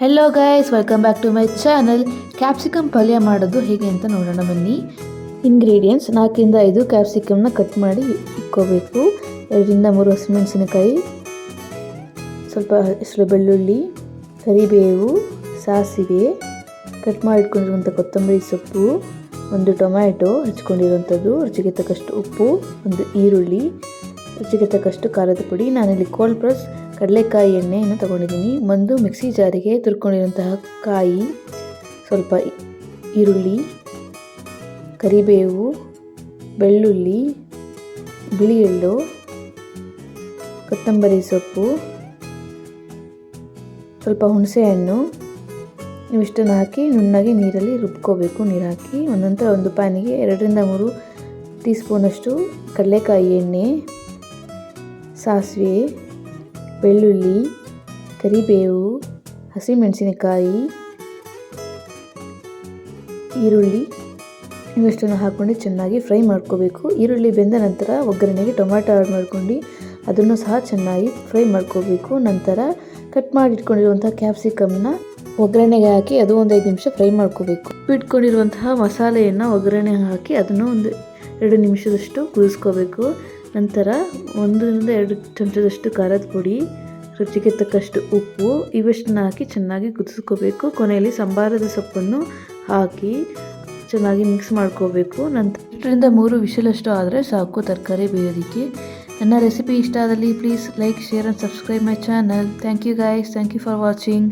Hello guys, welcome back to my channel. Capsicum ಪಲ್ಯ ಮಾಡೋದು ಹೇಗೆ ಅಂತ ನೋಡೋಣ ಬನ್ನಿ. ಇಂಗ್ರೀಡಿಯೆಂಟ್ಸ್: 4ರಿಂದ 5 ಕ್ಯಾಪ್ಸಿಕಮ್ನ ಕಟ್ ಮಾಡಿ ಇಟ್ಕೋಬೇಕು. 2ರಿಂದ 3 ಹಸಿಮೆಣಸಿನಕಾಯಿ, ಸ್ವಲ್ಪ ಹೆಸರು ಬೆಳ್ಳುಳ್ಳಿ, ಕರಿಬೇವು, ಸಾಸಿವೆ, ಕಟ್ ಮಾಡಿ ಇಟ್ಕೊಂಡಿರುವಂಥ ಕೊತ್ತಂಬರಿ ಸೊಪ್ಪು, 1 ಟೊಮ್ಯಾಟೊ ಹೆಚ್ಕೊಂಡಿರುವಂಥದ್ದು, ರುಚಿಗೆ ತಕ್ಕಷ್ಟು ಉಪ್ಪು, 1 ಈರುಳ್ಳಿ, ರುಚಿಗೆ ತಕ್ಕಷ್ಟು ಖಾರದ ಪುಡಿ. ನಾನಿಲ್ಲಿ ಕೋಲ್ಡ್ ಪ್ರೆಸ್ ಕಡಲೆಕಾಯಿ ಎಣ್ಣೆಯನ್ನು ತಗೊಂಡಿದ್ದೀನಿ. ಒಂದು ಮಿಕ್ಸಿ ಜಾರಿಗೆ ತುರ್ಕೊಂಡಿರುವಂತಹ ಕಾಯಿ, ಸ್ವಲ್ಪ ಈರುಳ್ಳಿ, ಕರಿಬೇವು, ಬೆಳ್ಳುಳ್ಳಿ, ಬಿಳಿ ಎಳ್ಳು, ಕೊತ್ತಂಬರಿ ಸೊಪ್ಪು, ಸ್ವಲ್ಪ ಹುಣಸೆಹಣ್ಣು, ಇವಿಷ್ಟನ್ನು ಹಾಕಿ ನುಣ್ಣಗೆ ನೀರಲ್ಲಿ ರುಬ್ಕೋಬೇಕು. ನೀರು ಹಾಕಿ ನಂತರ ಒಂದು ಪ್ಯಾನಿಗೆ 2ರಿಂದ 3 ಟೀ ಸ್ಪೂನಷ್ಟು ಕಡಲೆಕಾಯಿ ಎಣ್ಣೆ, ಸಾಸಿವೆ, ಬೆಳ್ಳುಳ್ಳಿ, ಕರಿಬೇವು, ಹಸಿಮೆಣಸಿನಕಾಯಿ, ಈರುಳ್ಳಿ ಇವೆಷ್ಟನ್ನು ಹಾಕ್ಕೊಂಡು ಚೆನ್ನಾಗಿ ಫ್ರೈ ಮಾಡ್ಕೋಬೇಕು. ಈರುಳ್ಳಿ ಬೆಂದ ನಂತರ ಒಗ್ಗರಣೆಗೆ ಟೊಮ್ಯಾಟೊ ಆ್ಯಡ್ ಮಾಡ್ಕೊಂಡು ಅದನ್ನು ಸಹ ಚೆನ್ನಾಗಿ ಫ್ರೈ ಮಾಡ್ಕೋಬೇಕು. ನಂತರ ಕಟ್ ಮಾಡಿ ಇಟ್ಕೊಂಡಿರುವಂತಹ ಕ್ಯಾಪ್ಸಿಕಮ್ನ ಒಗ್ಗರಣೆಗೆ ಹಾಕಿ ಅದು ಒಂದು 5 ನಿಮಿಷ ಫ್ರೈ ಮಾಡ್ಕೋಬೇಕು. ಇಟ್ಕೊಂಡಿರುವಂತಹ ಮಸಾಲೆಯನ್ನು ಒಗ್ಗರಣೆ ಹಾಕಿ ಅದನ್ನು ಒಂದು 2 ನಿಮಿಷದಷ್ಟು ಕುದಿಸ್ಕೋಬೇಕು. ನಂತರ 1ರಿಂದ 2 ಚಮಚದಷ್ಟು ಖಾರದ ಪುಡಿ, ರುಚಿಗೆ ತಕ್ಕಷ್ಟು ಉಪ್ಪು ಇವೆಷ್ಟನ್ನು ಹಾಕಿ ಚೆನ್ನಾಗಿ ಕುದಿಸ್ಕೋಬೇಕು. ಕೊನೆಯಲ್ಲಿ ಸಂಬಾರದ ಸೊಪ್ಪನ್ನು ಹಾಕಿ ಚೆನ್ನಾಗಿ ಮಿಕ್ಸ್ ಮಾಡ್ಕೋಬೇಕು. ನಂತರ 2ರಿಂದ 3 ವಿಷಲಷ್ಟು ಆದರೆ ಸಾಕು ತರಕಾರಿ ಬೇಯೋದಕ್ಕೆ. ನನ್ನ ರೆಸಿಪಿ ಇಷ್ಟ ಆದಲ್ಲಿ please like, share and subscribe my channel. Thank you guys. Thank you for watching.